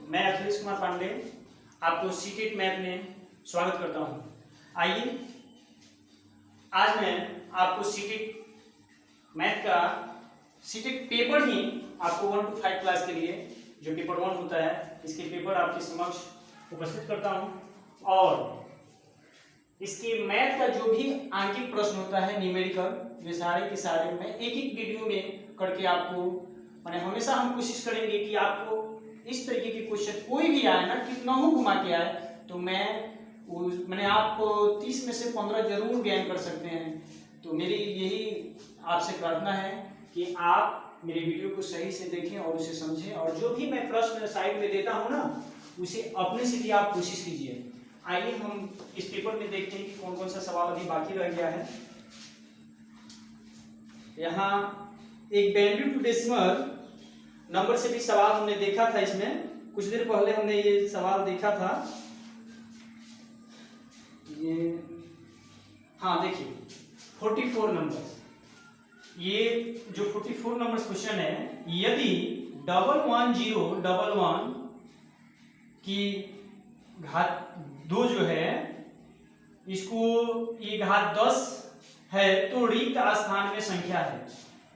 मैं अखिलेश कुमार पांडे आपको CTET math में स्वागत करता हूं। आइए आज मैं आपको सीटेट मैथ का सीटेट पेपर ही आपको 1 to 5 क्लास के लिए जो पेपर 1 होता है इसके पेपर आपके समक्ष उपस्थित करता हूं और इसके मैथ का जो भी आंकिक प्रश्न होता है न्यूमेरिकल वे सारे के सारे मैं एक एक वीडियो में करके आपको मैंने हमेशा हम कोशिश करेंगे कि आपको इस तरीके के क्वेश्चन कोई भी आए ना कितना हो घुमा के आए तो मैंने आपको 30 में से 15 जरूर ज्ञान कर सकते हैं। तो मेरी यही आपसे प्रार्थना है कि आप मेरे वीडियो को सही से देखें और उसे समझें और जो भी मैं प्रश्न साइड में देता हूं ना उसे अपने से भी आप कोशिश कीजिए। आइए हम इस पेपर में देखते हैं कि कौन कौन सा सवाल अभी बाकी रह गया है। यहाँ एक वैल्यू टू डेसिमल नंबर से भी सवाल हमने देखा था। इसमें कुछ देर पहले हमने ये सवाल देखा था। ये हाँ देखिए 44 नंबर, ये जो 44 नंबर क्वेश्चन है, यदि 11011 की घात 2 जो है इसको ये घात 10 है तो रिक्त स्थान में संख्या है।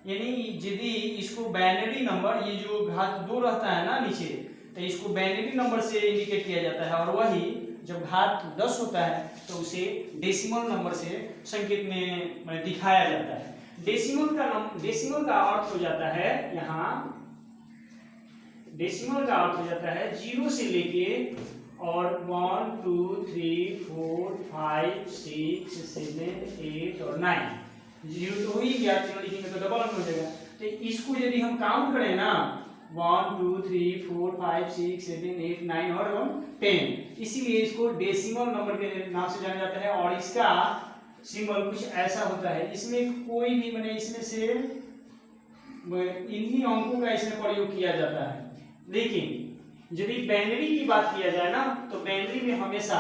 यानी यदि इसको बाइनरी नंबर ये जो घात 2 रहता है ना नीचे तो इसको बाइनरी नंबर से इंडिकेट किया जाता है और वही जब घात 10 होता है तो उसे डेसिमल नंबर से संकेत में दिखाया जाता है। डेसिमल का अर्थ हो जाता है यहाँ डेसिमल का अर्थ हो जाता है 0 से लेके और 1 2 3 4 5 6 7 8 और 9 0 तो हो ही गया, तीनों लिखेंगे तो डबल हो जाएगा। तो इसको यदि हम काउंट करें ना 1 2 3 4 5 6 7 8 9 और 10, इसीलिए इसको डेसिमल नंबर के नाम से जाना जाता है और इसका सिंबल कुछ ऐसा होता है। इसमें कोई भी मैंने इसमें से इन्हीं अंकों का इसमें प्रयोग किया जाता है। लेकिन यदि बाइनरी की बात किया जाए ना तो बाइनरी में हमेशा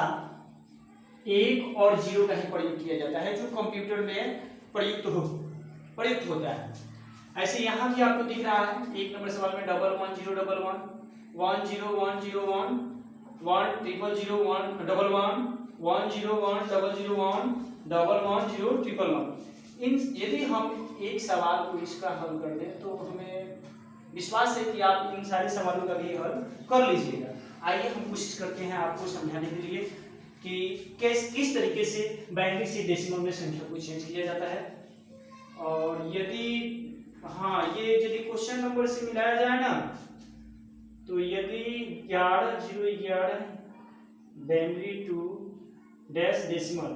1 और 0 का ही प्रयोग किया जाता है जो कंप्यूटर में प्रयुक्त होता है। ऐसे यहाँ भी आपको दिख रहा है एक नंबर सवाल में 11011 10101 10001 11 101 001 110 इन यदि हम एक सवाल को इसका हल कर दें तो हमें विश्वास है कि आप इन सारे सवालों का भी हल कर लीजिएगा। आइए हम कोशिश करते हैं आपको समझाने के लिए कि किस तरीके से बाइनरी से डेसिमल में संख्या को चेंज किया जाता है। और यदि ये यदि क्वेश्चन नंबर से मिलाया जाए ना तो यदि 11 बाइनरी टू डैश डेसिमल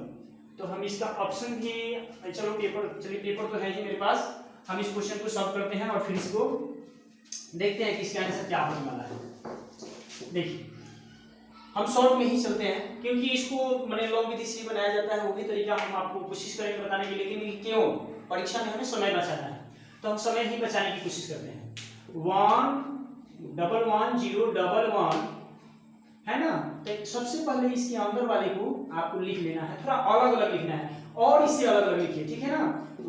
तो हम इसका ऑप्शन भी चलिए पेपर तो है ही मेरे पास, हम इस क्वेश्चन को सॉल्व करते हैं और फिर इसको देखते हैं कि इसका आंसर क्या होने वाला है। देखिए हम सॉल्व में ही चलते हैं क्योंकि इसको मैंने लॉन्ग विधि से बनाया जाता है, वो भी तरीका हम आपको कोशिश करेंगे बताने की। लेकिन क्यों परीक्षा में हमें समय बचाना है तो हम समय ही बचाने की कोशिश करते हैं। 111 है ना, तो सबसे पहले इसके अंदर वाले को आपको लिख लेना है, थोड़ा अलग अलग लिखना है और इससे अलग अलग लिखिए, ठीक है ना।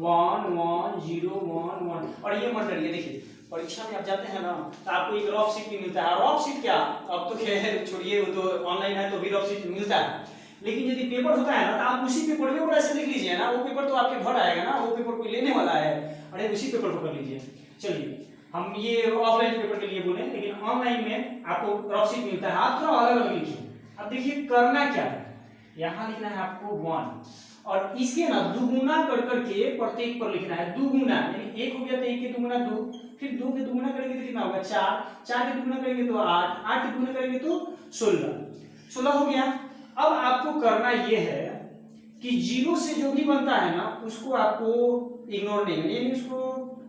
1 1 0 1 1 और ये मत डरिए। देखिए परीक्षा में आप जाते हैं ना तो आपको एक रफ शीट भी मिलता है। रफ शीट क्या, अब तो खैर छोड़िए, वो तो ऑनलाइन है तो भी रफ शीट मिलता है। लेकिन यदि पेपर होता है ना तो आप उसी पेपर के ऊपर ऐसे लिख लीजिए ना, वो पेपर तो आपके घर आएगा ना, वो पेपर कोई लेने वाला है, अरे उसी पेपर को कर लीजिए। चलिए हम ये ऑफलाइन पेपर के लिए बोले, लेकिन ऑनलाइन में आपको रफ शीट मिलता है, आप थोड़ा अलग अलग लिखिए। अब देखिए करना क्या है, यहाँ लिखना है आपको 1 और इसके ना दुगुना कर करके प्रत्येक पर लिखना है। दुगुना यानी 1 हो गया तो 1 के दुगुना 2, फिर 2 के दुगुना करेंगे तो कितना होगा 4, 4 के दुगुना करेंगे तो 8, 8 के दुगुना करेंगे तो 16 हो गया। अब आपको करना यह है कि 0 से जो भी बनता है ना उसको आपको इग्नोर नहीं करना, यानी उसको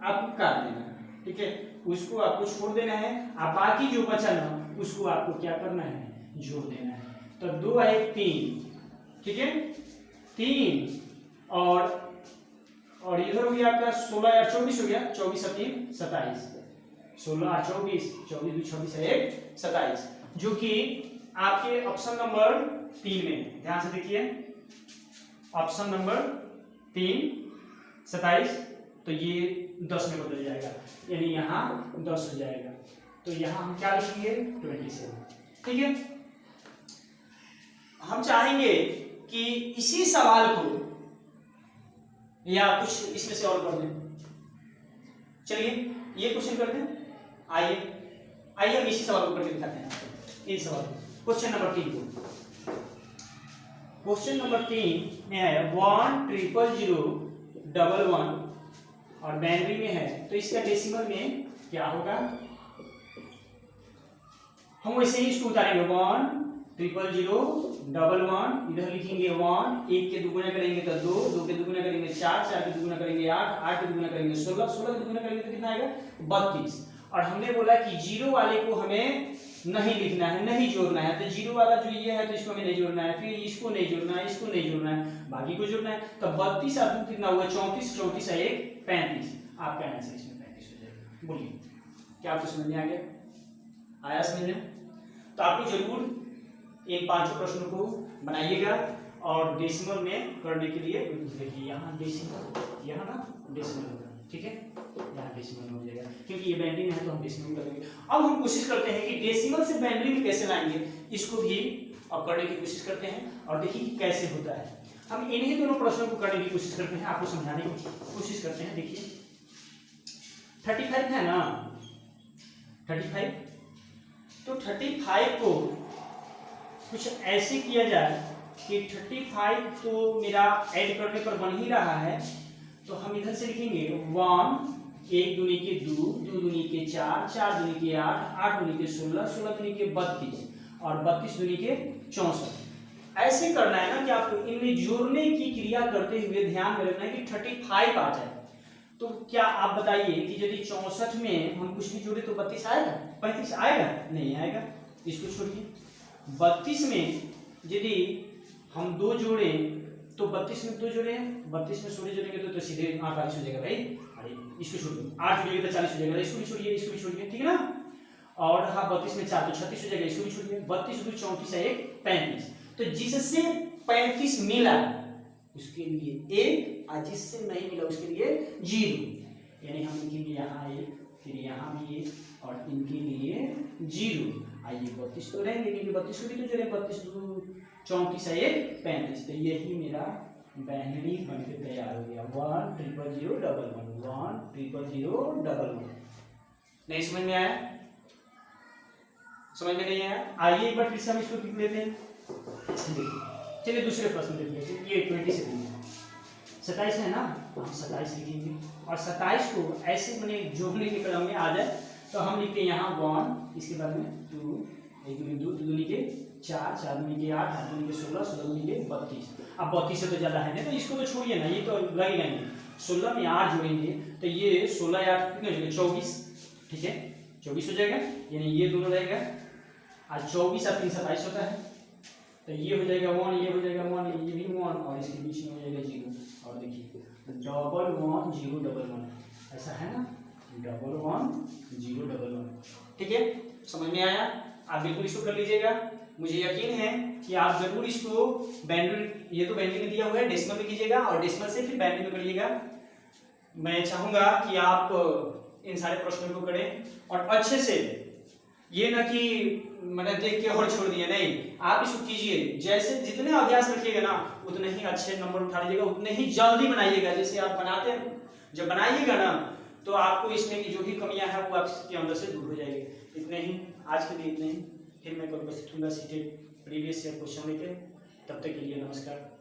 आपको काट देना है, ठीक है, उसको आपको छोड़ देना है। अब बाकी जो बचा ना उसको आपको क्या करना है, जोड़ देना है। तो 2 आए 3, ठीक है, 3 और इधर हो गया आपका 16 या 24 हो गया, 24 और 3 27, 16 और 24, 24 26 है 27, जो कि आपके ऑप्शन नंबर 3 में, ध्यान से देखिए ऑप्शन नंबर 3 27, तो ये 10 में बदल जाएगा, यानी यहाँ 10 हो जाएगा। तो तो यहाँ हम क्या लिखेंगे 27। ठीक है, हम चाहेंगे कि इसी सवाल को या कुछ इसमें से और कर दें। चलिए ये क्वेश्चन करते हैं। आइए हम इसी सवाल को करके दिखाते हैं। इस सवाल क्वेश्चन नंबर 3 को, क्वेश्चन नंबर 3 में है 1 0 0 1 1 और बाइनरी में है, तो इसका डेसिमल में क्या होगा। हम वैसे ही इसको उतारेंगे 1 0 0 1 1, इधर लिखेंगे 1, 1 के दुगुना करेंगे तो 2, 2 के दुगुना करेंगे 4, 4 के दुगुना करेंगे 8, 8 के दुगुना करेंगे 16, 16 के दुगुना करेंगे तो कितना आएगा 32। और हमने बोला कि जीरो वाले को हमें नहीं लिखना है, नहीं जोड़ना है, तो जीरो वाला जो ये है तो इसको हमें नहीं जोड़ना है, फिर इसको नहीं जोड़ना है, इसको नहीं जोड़ना है, बाकी को जोड़ना है। तो 32 और 2 कितना हुआ 34, 34 है 1 35। आपका आंसर इसमें 35 हो जाएगा। बोलिए क्या आपको समझ में आ गया, आया समझ में? तो आपको जरूर इन 5 प्रश्नों को बनाइएगा और डेसिमल में करने के लिए देखिए यहाँ डेसिमल, यहाँ ना डेसिमल होगा। ठीक है, यहाँ डेसिमल हो जाएगा क्योंकि ये बाइनरी में है तो हम डेसिमल करेंगे। अब हम कोशिश करते हैं कि डेसिमल से बाइनरी में कैसे लाएंगे, इसको भी अब करने की कोशिश करते हैं और देखिए कि कैसे होता है। हम इन्हीं दोनों प्रश्नों को करने की कोशिश करते हैं, आपको समझाने की कोशिश करते हैं। देखिए 35 है ना, 35, तो 35 को कुछ ऐसे किया जाए कि 35 तो मेरा ऐड करने पर बन ही रहा है, तो हम इधर से लिखेंगे 1 1 दूनी के 2, 2 दूनी के 4, 4 दूनी के 8, 8 दूनी के 16, 16 दूनी के 32 और 32 दूनी के 64। ऐसे करना है ना कि आपको इनमें जोड़ने की क्रिया करते हुए ध्यान में रखना है कि 35 आ जाए। तो क्या आप बताइए कि यदि 64 में हम कुछ भी जोड़े तो 32 आएगा, 35 आएगा? नहीं आएगा, इसको छोड़िए। 32 में यदि हम 2 जोड़े तो 32 में 2 जोड़े, 32 में 16 जोड़ेंगे तो सीधे 48 हो जाएगा भाई। अरे इसको छोड़िए, 8 जोड़ेंगे तो 40 हो जाएगा, इसको भी छोड़िए, इसको भी छोड़िए, ठीक है ना। और हाँ 32 में 4 तो 36 हो जाएगा, इसको भी छोड़िए। 32 2 34 है 1 35, तो जिससे 35 मिला उसके लिए 1 और जिससे नहीं मिला उसके लिए 0, यानी हम लिखेंगे यहाँ 1 फिर यहाँ भी 1 और इनके लिए 0। आइए 32 तो रहेंगे क्योंकि 32 को भी तो जोड़े, 32 2 34 है 1 35, तो यही मेरा बाइनरी बनकर तैयार हो गया 1 0 0 1 1 1 0 0 1 1। नहीं समझ में आया? समझ में नहीं आया? आइए एक बार फिर से हम इसको लिख लेते हैं। चलिए दूसरे प्रश्न देख लेते हैं। ये 27 है, 27 है ना, हम 27 लिखेंगे और 27 को ऐसे मैंने जोड़ने के क्रम में आ जाए तो हम लिखते हैं यहाँ 1, इसके बाद में 2 1 2 2 दूनी के 4 4 दूनी के 8 8 दूनी के 16 16 दूनी के 32। अब 32 से तो ज़्यादा है ना, तो इसको तो छोड़िए ना, ये तो लगेगा नहीं। 16 में 8 जोड़ेंगे तो ये 16 या 8 कितने हो जाएगा 24, ठीक है 24 हो जाएगा, यानी ये दोनों रहेगा। आज 24 और 3 27 होता है, तो ये हो जाएगा 1, ये हो जाएगा 1, ये भी 1 और इसके बीच में हो जाएगा 0। और देखिए 1 1 0 1 1 ऐसा है ना, 1 1 0 1 1। ठीक है, समझ में आया? आप बिल्कुल इसको कर लीजिएगा। मुझे यकीन है कि आप जरूर इसको बाइनरी, ये तो बाइनरी में दिया हुआ है, डेसिमल में कीजिएगा और डेसिमल से फिर बाइनरी में करिएगा। मैं चाहूंगा कि आप इन सारे प्रश्नों को करें और अच्छे से, ये ना कि मैंने देख के और छोड़ दिया, नहीं, आप इसको कीजिए। जैसे जितने अभ्यास रखिएगा ना उतने ही अच्छे नंबर उठा लीजिएगा, उतने ही जल्दी बनाइएगा। जैसे आप बनाते हैं, जब बनाइएगा ना तो आपको इसमें की जो भी कमियां हैं वो आपके अंदर से दूर हो जाएगी। इतने ही आज के लिए, इतने ही। फिर मैं कल उपस्थित होऊंगा सीटेड प्रीवियस ईयर क्वेश्चन लेकर। तब तक के लिए नमस्कार।